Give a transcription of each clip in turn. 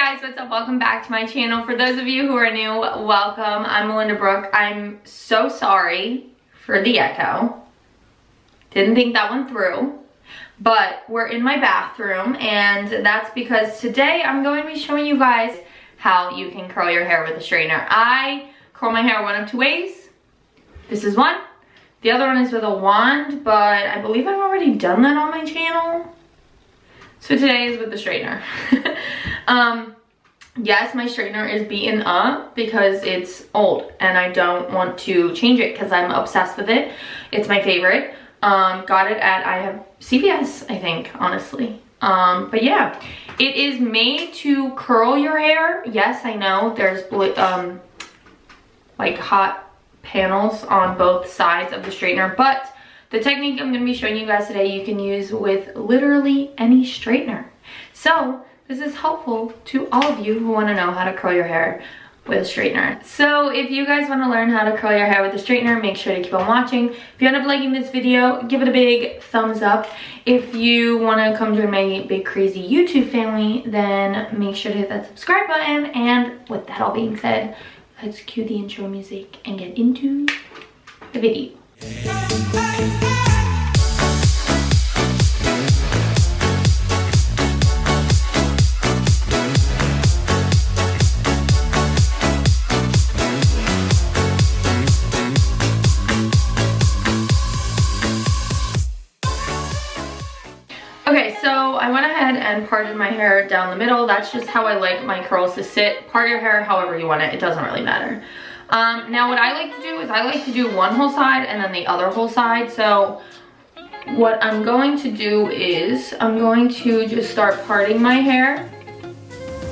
guys, what's up? Welcome back to my channel. For those of you who are new, welcome. I'm Melinda Brooke. I'm so sorry for the echo. Didn't think that one through. But we're in my bathroom, and that's because today I'm going to be showing you guys how you can curl your hair with a straightener. I curl my hair one of two ways. This is one. The other one is with a wand, but I believe I've already done that on my channel. So today is with the straightener. Yes, my straightener is beaten up because it's old and I don't want to change it because I'm obsessed with it. It's my favorite. Got it at, I have CVS, I think, honestly. But yeah, it is made to curl your hair. Yes, I know there's like hot panels on both sides of the straightener, but the technique I'm going to be showing you guys today you can use with literally any straightener. So this is helpful to all of you who want to know how to curl your hair with a straightener. So if you guys want to learn how to curl your hair with a straightener, make sure to keep on watching. If you end up liking this video, give it a big thumbs up. If you want to come join my big crazy YouTube family, then make sure to hit that subscribe button. And with that all being said, let's cue the intro music and get into the video. Okay, so I went ahead and parted my hair down the middle. That's just how I like my curls to sit. Part your hair however you want it. It doesn't really matter. Now what I like to do is I like to do one whole side and then the other whole side. So what I'm going to do is I'm going to just start parting my hair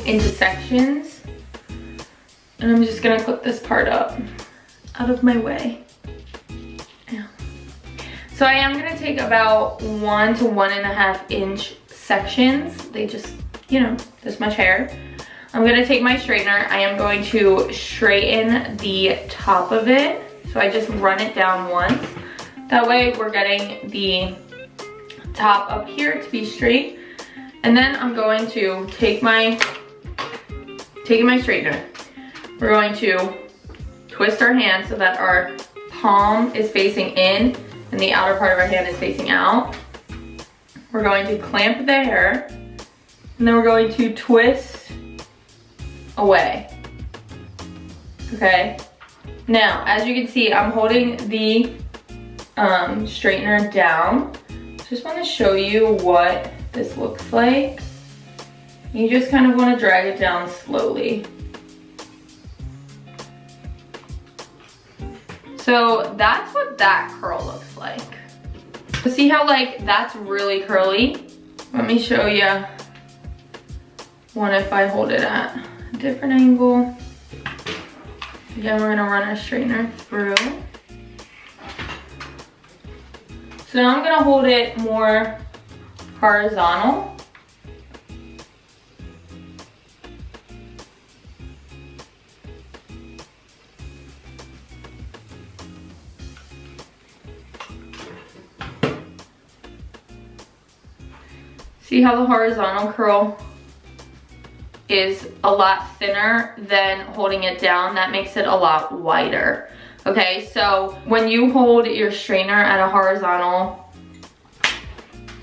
into sections. And I'm just going to clip this part up out of my way. So I am gonna take about 1 to 1.5 inch sections. They just, you know, this much hair. I'm gonna take my straightener. I am going to straighten the top of it. So I just run it down once. That way we're getting the top up here to be straight. And then I'm going to taking my straightener. We're going to twist our hand so that our palm is facing in and the outer part of our hand is facing out. We're going to clamp the hair and then we're going to twist away. Okay. Now, as you can see, I'm holding the straightener down. Just want to show you what this looks like. You just kind of want to drag it down slowly. So that's what that curl looks like. So see how like that's really curly? Let me show you one if I hold it at a different angle. Again, we're gonna run our straightener through. So now I'm gonna hold it more horizontal. See how the horizontal curl is a lot thinner than holding it down? That makes it a lot wider. Okay, so when you hold your straightener at a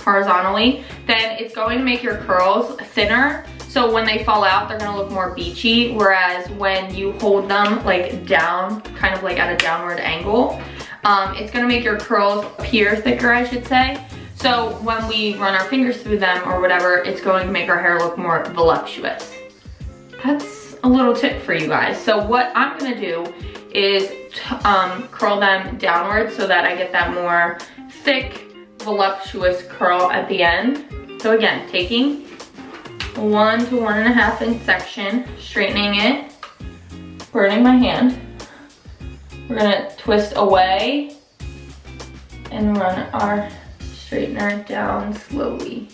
horizontally, then it's going to make your curls thinner. So when they fall out, they're gonna look more beachy. Whereas when you hold them like down, kind of like at a downward angle, it's gonna make your curls appear thicker, I should say. So when we run our fingers through them or whatever, it's going to make our hair look more voluptuous. That's a little tip for you guys. So what I'm gonna do is curl them downward so that I get that more thick, voluptuous curl at the end. So again, taking 1 to 1.5 inch section, straightening it, burning my hand. We're gonna twist away and run our straightener down slowly.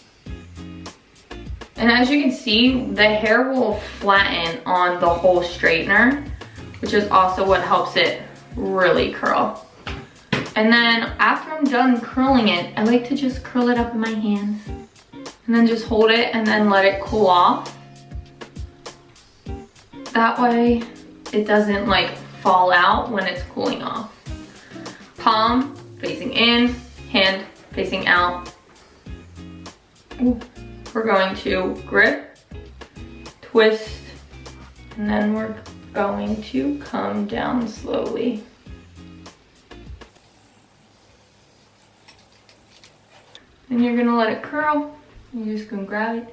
And as you can see, the hair will flatten on the whole straightener, which is also what helps it really curl. And then after I'm done curling it, I like to just curl it up in my hands and then just hold it and then let it cool off. That way it doesn't like fall out when it's cooling off. Palm facing in, hand facing out. Ooh. We're going to grip, twist, and then we're going to come down slowly. And you're gonna let it curl. You're just gonna grab it.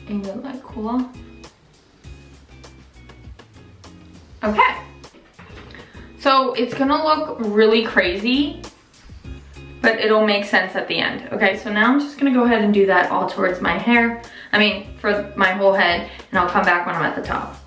And you're gonna let it cool off. Okay. So it's gonna look really crazy, but it'll make sense at the end. Okay, so now I'm just gonna go ahead and do that all towards my hair. I mean, for my whole head, and I'll come back when I'm at the top.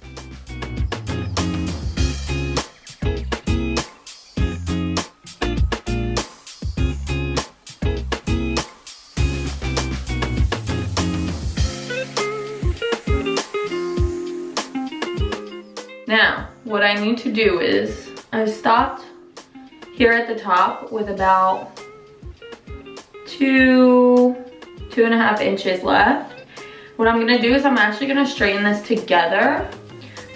Now, what I need to do is, I've stopped here at the top with about 2.5 inches left. What I'm gonna do is I'm actually gonna straighten this together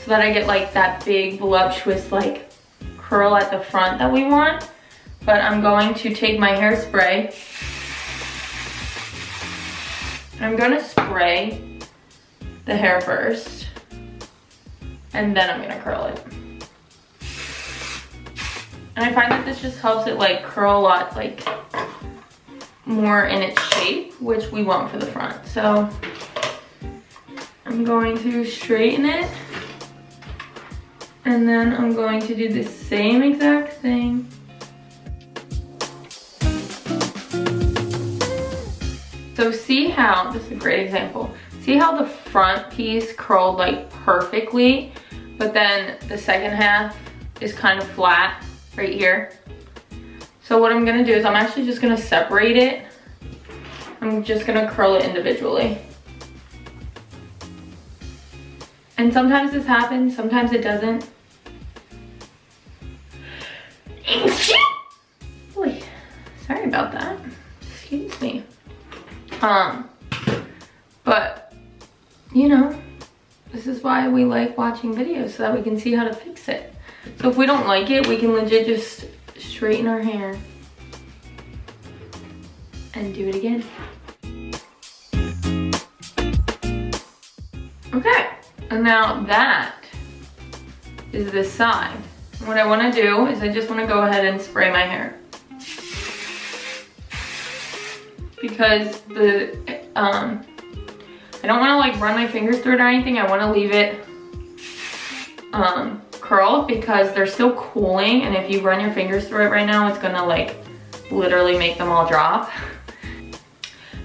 so that I get like that big voluptuous like curl at the front that we want. But I'm going to take my hairspray. I'm gonna spray the hair first, and then I'm gonna curl it. And I find that this just helps it like curl a lot like more in its shape, which we want for the front. So I'm going to straighten it, and then I'm going to do the same exact thing. So see how, this is a great example. See how the front piece curled like perfectly, but then the second half is kind of flat right here. So what I'm gonna do is I'm actually just gonna separate it. I'm just gonna curl it individually. And sometimes this happens, sometimes it doesn't. Boy, sorry about that. Excuse me. But you know, this is why we like watching videos, so that we can see how to fix it. So if we don't like it, we can legit just straighten our hair and do it again. Okay, and now that is this side. What I want to do is I just want to go ahead and spray my hair. Because I don't want to like run my fingers through it or anything. I want to leave it curled because they're still cooling, and if you run your fingers through it right now, it's gonna like literally make them all drop.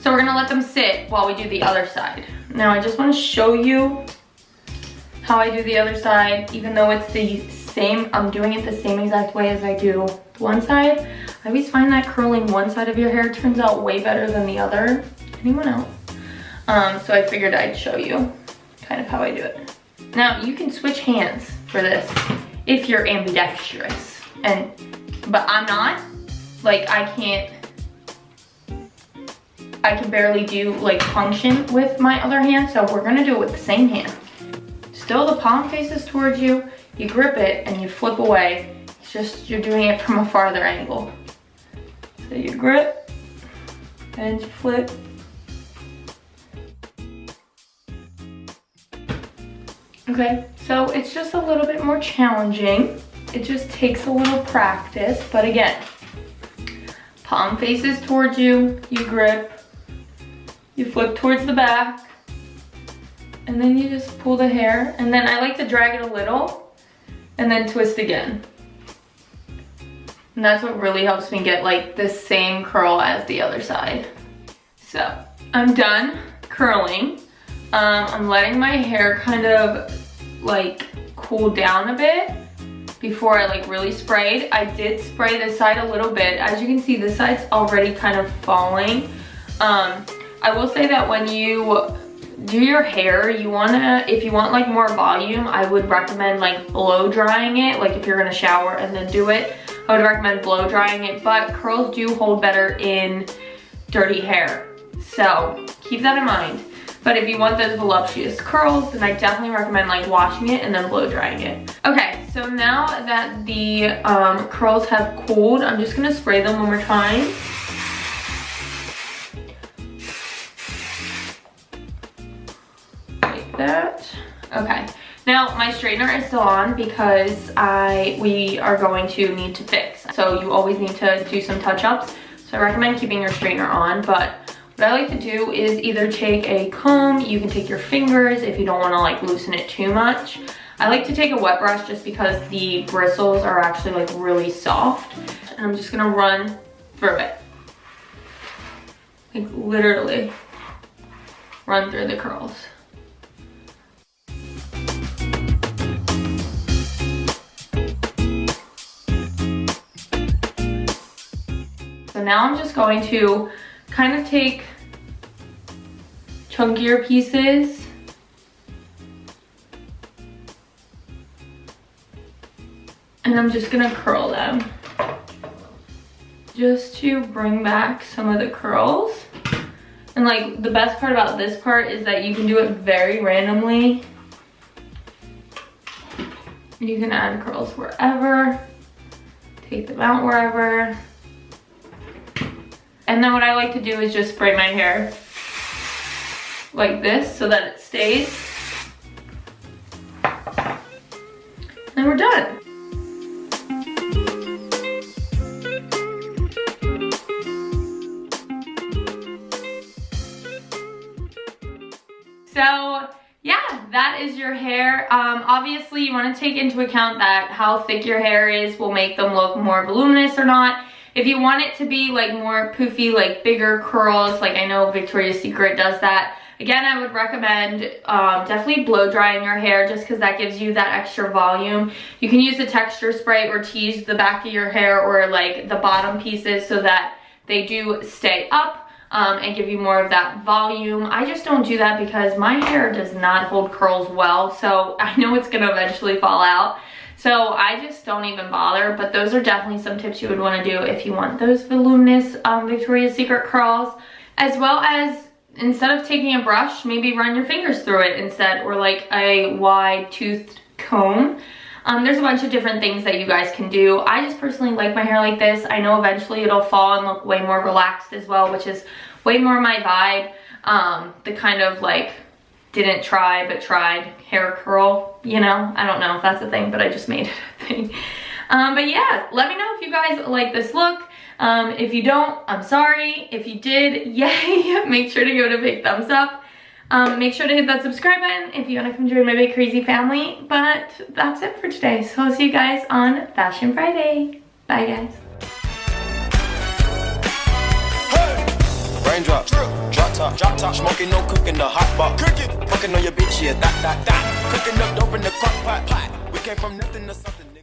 So we're gonna let them sit while we do the other side. Now I just want to show you how I do the other side, even though it's the same, I'm doing it the same exact way as I do one side. I always find that curling one side of your hair turns out way better than the other. Anyone else? So I figured I'd show you kind of how I do it. Now you can switch hands for this if you're ambidextrous, but I'm not. Like I can barely do like function with my other hand, so we're gonna do it with the same hand. Still the palm faces towards you, you grip it and you flip away. It's just you're doing it from a farther angle. So you grip and you flip. Okay, so it's just a little bit more challenging. It just takes a little practice, but again, palm faces towards you, you grip, you flip towards the back, and then you just pull the hair, and then I like to drag it a little, and then twist again. And that's what really helps me get like the same curl as the other side. So, I'm done curling. I'm letting my hair kind of like cool down a bit before I like really sprayed. I did spray this side a little bit. As you can see, this side's already kind of falling. I will say that when you do your hair, if you want like more volume, I would recommend like blow drying it. Like if you're gonna shower and then do it, I would recommend blow drying it, but curls do hold better in dirty hair. So keep that in mind. But if you want those voluptuous curls, then I definitely recommend like washing it and then blow drying it. Okay, so now that the curls have cooled, I'm just gonna spray them one more time. Like that. Okay. Now my straightener is still on because we are going to need to fix. So you always need to do some touch-ups. So I recommend keeping your straightener on, but what I like to do is either take a comb, you can take your fingers if you don't want to like loosen it too much. I like to take a wet brush just because the bristles are actually like really soft. And I'm just gonna run through it. Like literally run through the curls. So now I'm just going to kind of take chunkier pieces and I'm just gonna curl them just to bring back some of the curls. And like the best part about this part is that you can do it very randomly. You can add curls wherever, take them out wherever. And then what I like to do is just spray my hair like this so that it stays. And we're done. So yeah, that is your hair. Obviously you want to take into account that how thick your hair is will make them look more voluminous or not. If you want it to be like more poofy, like bigger curls, like I know Victoria's Secret does that. Again, I would recommend definitely blow drying your hair just because that gives you that extra volume. You can use a texture spray or tease the back of your hair or like the bottom pieces so that they do stay up and give you more of that volume. I just don't do that because my hair does not hold curls well, so I know it's gonna eventually fall out. So I just don't even bother, but those are definitely some tips you would want to do if you want those voluminous Victoria's Secret curls. As well as, instead of taking a brush, maybe run your fingers through it instead, or like a wide toothed comb. There's a bunch of different things that you guys can do. I just personally like my hair like this. I know eventually it'll fall and look way more relaxed as well, which is way more my vibe. The kind of like didn't try but tried hair curl, you know? I don't know if that's a thing, but I just made it a thing. But yeah, let me know if you guys like this look. If you don't, I'm sorry. If you did, yay, make sure to give it a big thumbs up. Make sure to hit that subscribe button if you want to come join my big crazy family. But that's it for today. So I'll see you guys on Fashion Friday. Bye guys. Raindrop, drop top, smoking, no cooking, the hot pot, cooking, fucking on your bitch, yeah, that, cooking up dope in the crock pot, we came from nothing to something.